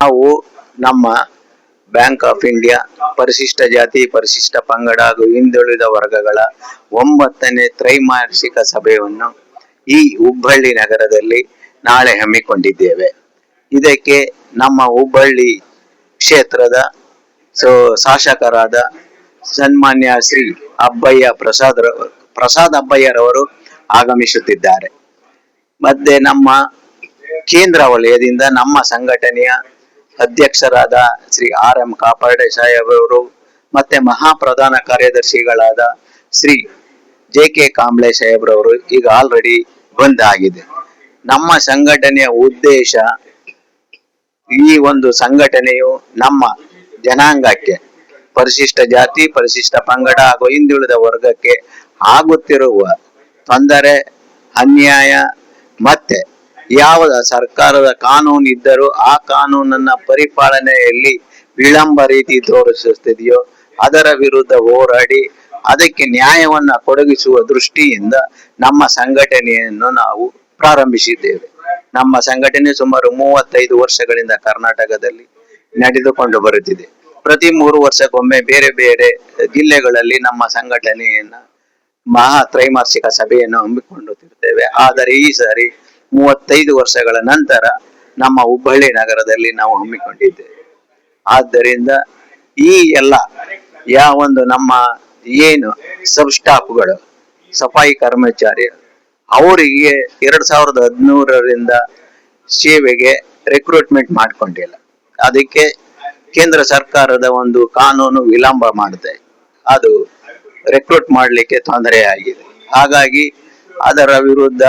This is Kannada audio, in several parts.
ನಾವು ನಮ್ಮ ಬ್ಯಾಂಕ್ ಆಫ್ ಇಂಡಿಯಾ ಪರಿಶಿಷ್ಟ ಜಾತಿ ಪರಿಶಿಷ್ಟ ಪಂಗಡ ಹಾಗೂ ಹಿಂದುಳಿದ ವರ್ಗಗಳ 9ನೇ ತ್ರೈಮಾಸಿಕ ಸಭೆಯನ್ನು ಈ ಹುಬ್ಬಳ್ಳಿ ನಗರದಲ್ಲಿ ನಾಳೆ ಹಮ್ಮಿಕೊಂಡಿದ್ದೇವೆ. ಇದಕ್ಕೆ ನಮ್ಮ ಹುಬ್ಬಳ್ಳಿ ಕ್ಷೇತ್ರದ ಶಾಸಕರಾದ ಸನ್ಮಾನ್ಯ ಶ್ರೀ ಪ್ರಸಾದ್ ಅಬ್ಬಯ್ಯರವರು ಆಗಮಿಸುತ್ತಿದ್ದಾರೆ. ಮತ್ತೆ ನಮ್ಮ ಕೇಂದ್ರ ವಲಯದಿಂದ ನಮ್ಮ ಸಂಘಟನೆಯ ಅಧ್ಯಕ್ಷರಾದ ಶ್ರೀ RM ಕಾಪಾಡೆ ಸಾಹೇಬರು ಮತ್ತೆ ಮಹಾಪ್ರಧಾನ ಕಾರ್ಯದರ್ಶಿಗಳಾದ ಶ್ರೀ JK ಕಾಂಬ್ಳೆ ಸಾಹೇಬ್ರವರು ಈಗ ಆಲ್ರೆಡಿ ಬಂದಾಗಿದೆ. ನಮ್ಮ ಸಂಘಟನೆಯ ಉದ್ದೇಶ, ಈ ಒಂದು ಸಂಘಟನೆಯು ನಮ್ಮ ಜನಾಂಗಕ್ಕೆ, ಪರಿಶಿಷ್ಟ ಜಾತಿ ಪರಿಶಿಷ್ಟ ಪಂಗಡ ಹಾಗೂ ಹಿಂದುಳಿದ ವರ್ಗಕ್ಕೆ ಆಗುತ್ತಿರುವ ತೊಂದರೆ, ಅನ್ಯಾಯ ಮತ್ತೆ ಯಾವ ಸರ್ಕಾರದ ಕಾನೂನು ಇದ್ದರೂ ಆ ಕಾನೂನನ್ನ ಪರಿಪಾಲನೆಯಲ್ಲಿ ವಿಳಂಬ ರೀತಿ ತೋರಿಸುತ್ತಿದೆಯೋ ಅದರ ವಿರುದ್ಧ ಹೋರಾಡಿ ಅದಕ್ಕೆ ನ್ಯಾಯವನ್ನ ಕೊಡಗಿಸುವ ದೃಷ್ಟಿಯಿಂದ ನಮ್ಮ ಸಂಘಟನೆಯನ್ನು ನಾವು ಪ್ರಾರಂಭಿಸಿದ್ದೇವೆ. ನಮ್ಮ ಸಂಘಟನೆ ಸುಮಾರು 35 ವರ್ಷಗಳಿಂದ ಕರ್ನಾಟಕದಲ್ಲಿ ನಡೆದುಕೊಂಡು ಬರುತ್ತಿದೆ. ಪ್ರತಿ 3 ವರ್ಷಕ್ಕೊಮ್ಮೆ ಬೇರೆ ಬೇರೆ ಜಿಲ್ಲೆಗಳಲ್ಲಿ ನಮ್ಮ ಸಂಘಟನೆಯನ್ನ ಮಹಾ ತ್ರೈಮಾಸಿಕ ಸಭೆಯನ್ನು ಹಮ್ಮಿಕೊಳ್ಳುತ್ತಿರ್ತೇವೆ. ಆದರೆ ಈ ಸಾರಿ 35 ವರ್ಷಗಳ ನಂತರ ನಮ್ಮ ಹುಬ್ಬಳ್ಳಿ ನಗರದಲ್ಲಿ ನಾವು ಹಮ್ಮಿಕೊಂಡಿದ್ದೇವೆ. ಆದ್ದರಿಂದ ಈ ಎಲ್ಲ ಯಾವೊಂದು ನಮ್ಮ ಏನು ಸಬ್ ಸ್ಟಾಫ್ಗಳು, ಸಫಾಯಿ ಕರ್ಮಚಾರಿ, ಅವರಿಗೆ 2013ರಿಂದ ಸೇವೆಗೆ ರಿಕ್ರೂಟ್ಮೆಂಟ್ ಮಾಡ್ಕೊಂಡಿಲ್ಲ. ಅದಕ್ಕೆ ಕೇಂದ್ರ ಸರ್ಕಾರದ ಒಂದು ಕಾನೂನು ವಿಳಂಬ ಮಾಡುತ್ತೆ, ಅದು ರಿಕ್ರೂಟ್ ಮಾಡಲಿಕ್ಕೆ ತೊಂದರೆ ಆಗಿದೆ. ಹಾಗಾಗಿ ಅದರ ವಿರುದ್ಧ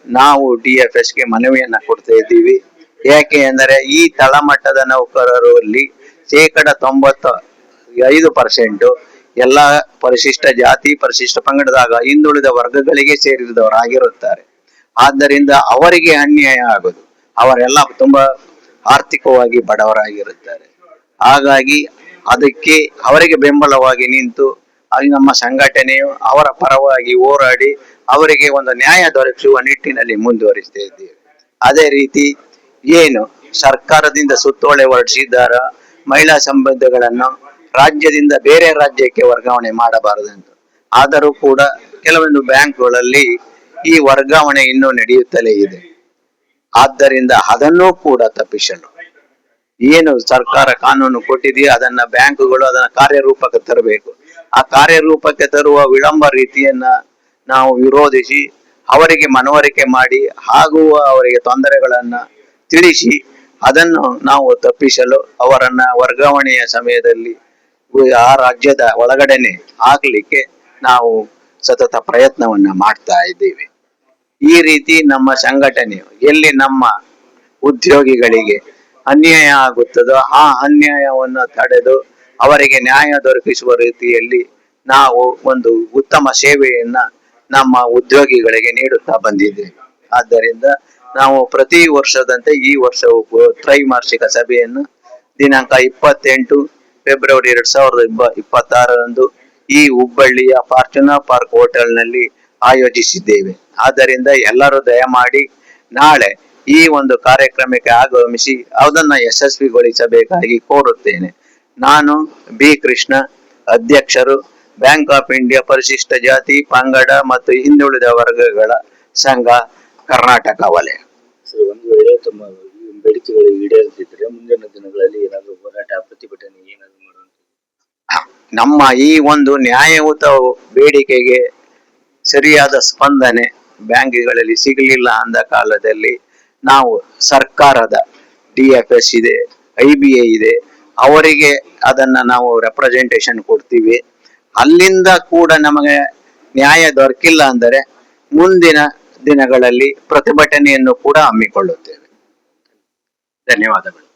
ನಾವು DFSಗೆ ಮನವಿಯನ್ನ ಕೊಡ್ತಾ ಇದ್ದೀವಿ. ಯಾಕೆ ಅಂದರೆ ಈ ತಳಮಟ್ಟದ ನೌಕರರಲ್ಲಿ 95% ಎಲ್ಲ ಪರಿಶಿಷ್ಟ ಜಾತಿ ಪರಿಶಿಷ್ಟ ಪಂಗಡದಾಗ ಹಿಂದುಳಿದ ವರ್ಗಗಳಿಗೆ ಸೇರಿದವರಾಗಿರುತ್ತಾರೆ. ಆದ್ದರಿಂದ ಅವರಿಗೆ ಅನ್ಯಾಯ ಆಗೋದು, ಅವರೆಲ್ಲ ತುಂಬಾ ಆರ್ಥಿಕವಾಗಿ ಬಡವರಾಗಿರುತ್ತಾರೆ. ಹಾಗಾಗಿ ಅದಕ್ಕೆ ಅವರಿಗೆ ಬೆಂಬಲವಾಗಿ ನಿಂತು ನಮ್ಮ ಸಂಘಟನೆಯು ಅವರ ಪರವಾಗಿ ಹೋರಾಡಿ ಅವರಿಗೆ ಒಂದು ನ್ಯಾಯ ದೊರಕಿಸುವ ನಿಟ್ಟಿನಲ್ಲಿ ಮುಂದುವರಿಸ್ತಾ ಇದ್ದೇವೆ. ಅದೇ ರೀತಿ ಏನು ಸರ್ಕಾರದಿಂದ ಸುತ್ತೋಲೆ ಹೊರಡಿಸಿದ್ದಾರ, ಮಹಿಳಾ ಸಂಬಂಧಗಳನ್ನು ರಾಜ್ಯದಿಂದ ಬೇರೆ ರಾಜ್ಯಕ್ಕೆ ವರ್ಗಾವಣೆ ಮಾಡಬಾರದಂತ, ಆದರೂ ಕೂಡ ಕೆಲವೊಂದು ಬ್ಯಾಂಕ್ಗಳಲ್ಲಿ ಈ ವರ್ಗಾವಣೆ ಇನ್ನೂ ನಡೆಯುತ್ತಲೇ ಇದೆ. ಆದ್ದರಿಂದ ಅದನ್ನೂ ಕೂಡ ತಪ್ಪಿಸಲು ಏನು ಸರ್ಕಾರ ಕಾನೂನು ಕೊಟ್ಟಿದೆಯೋ ಅದನ್ನ ಬ್ಯಾಂಕುಗಳು ಅದನ್ನ ಕಾರ್ಯರೂಪಕ್ಕೆ ತರಬೇಕು. ಆ ಕಾರ್ಯರೂಪಕ್ಕೆ ತರುವ ವಿಳಂಬ ರೀತಿಯನ್ನ ನಾವು ವಿರೋಧಿಸಿ ಅವರಿಗೆ ಮನವರಿಕೆ ಮಾಡಿ ಆಗುವ ಅವರಿಗೆ ತೊಂದರೆಗಳನ್ನ ತಿಳಿಸಿ ಅದನ್ನು ನಾವು ತಪ್ಪಿಸಲು ಅವರನ್ನ ವರ್ಗಾವಣೆಯ ಸಮಯದಲ್ಲಿ ಆ ರಾಜ್ಯದ ಒಳಗಡೆನೆ ಆಗ್ಲಿಕ್ಕೆ ನಾವು ಸತತ ಪ್ರಯತ್ನವನ್ನ ಮಾಡ್ತಾ ಇದ್ದೀವಿ. ಈ ರೀತಿ ನಮ್ಮ ಸಂಘಟನೆಯು ಎಲ್ಲಿ ನಮ್ಮ ಉದ್ಯೋಗಿಗಳಿಗೆ ಅನ್ಯಾಯ ಆಗುತ್ತದೋ ಆ ಅನ್ಯಾಯವನ್ನು ತಡೆದು ಅವರಿಗೆ ನ್ಯಾಯ ದೊರಕಿಸುವ ರೀತಿಯಲ್ಲಿ ನಾವು ಒಂದು ಉತ್ತಮ ಸೇವೆಯನ್ನ ನಮ್ಮ ಉದ್ಯೋಗಿಗಳಿಗೆ ನೀಡುತ್ತಾ ಬಂದಿದ್ದೇವೆ. ಆದ್ದರಿಂದ ನಾವು ಪ್ರತಿ ವರ್ಷದಂತೆ ಈ ವರ್ಷವೂ ತ್ರೈಮಾಸಿಕ ಸಭೆಯನ್ನು ದಿನಾಂಕ 28 ಫೆಬ್ರವರಿ 2026ರಂದು ಈ ಹುಬ್ಬಳ್ಳಿಯ ಫಾರ್ಚುನರ್ ಪಾರ್ಕ್ ಹೋಟೆಲ್ನಲ್ಲಿ ಆಯೋಜಿಸಿದ್ದೇವೆ. ಆದ್ದರಿಂದ ಎಲ್ಲರೂ ದಯಮಾಡಿ ನಾಳೆ ಈ ಒಂದು ಕಾರ್ಯಕ್ರಮಕ್ಕೆ ಆಗಮಿಸಿ ಅದನ್ನ ಯಶಸ್ವಿಗೊಳಿಸಬೇಕಾಗಿ ಕೋರುತ್ತೇನೆ. ನಾನು B. ಕೃಷ್ಣ, ಅಧ್ಯಕ್ಷರು, ಬ್ಯಾಂಕ್ ಆಫ್ ಇಂಡಿಯಾ ಪರಿಶಿಷ್ಟ ಜಾತಿ ಪಂಗಡ ಮತ್ತು ಹಿಂದುಳಿದ ವರ್ಗಗಳ ಸಂಘ, ಕರ್ನಾಟಕ ವಲಯ. ಒಂದು ವೇಳೆ ತಮ್ಮ ಬೇಡಿಕೆಗಳು ಈಡೇರದಿದ್ದರೆ ಮುಂದಿನ ದಿನಗಳಲ್ಲಿ ಏನಾದರೂ ಹೋರಾಟ ಪ್ರತಿಭಟನೆ ಏನಾದರೂ ಮಾಡುವಂತ ನಮ್ಮ ಈ ಒಂದು ನ್ಯಾಯಯುತ ಬೇಡಿಕೆಗೆ ಸರಿಯಾದ ಸ್ಪಂದನೆ ಬ್ಯಾಂಕ್ಗಳಲ್ಲಿ ಸಿಗಲಿಲ್ಲ ಅಂದ ಕಾಲದಲ್ಲಿ ನಾವು ಸರ್ಕಾರದ DFS ಇದೆ, IBA ಇದೆ, ಅವರಿಗೆ ಅದನ್ನ ನಾವು ರೆಪ್ರೆಸೆಂಟೇಷನ್ ಕೊಡ್ತೀವಿ. ಅಲ್ಲಿಂದ ಕೂಡ ನಮಗೆ ನ್ಯಾಯ ದೊರಕಿಲ್ಲ ಅಂದರೆ ಮುಂದಿನ ದಿನಗಳಲ್ಲಿ ಪ್ರತಿಭಟನೆಯನ್ನು ಕೂಡ ಹಮ್ಮಿಕೊಳ್ಳುತ್ತೇವೆ. ಧನ್ಯವಾದಗಳು.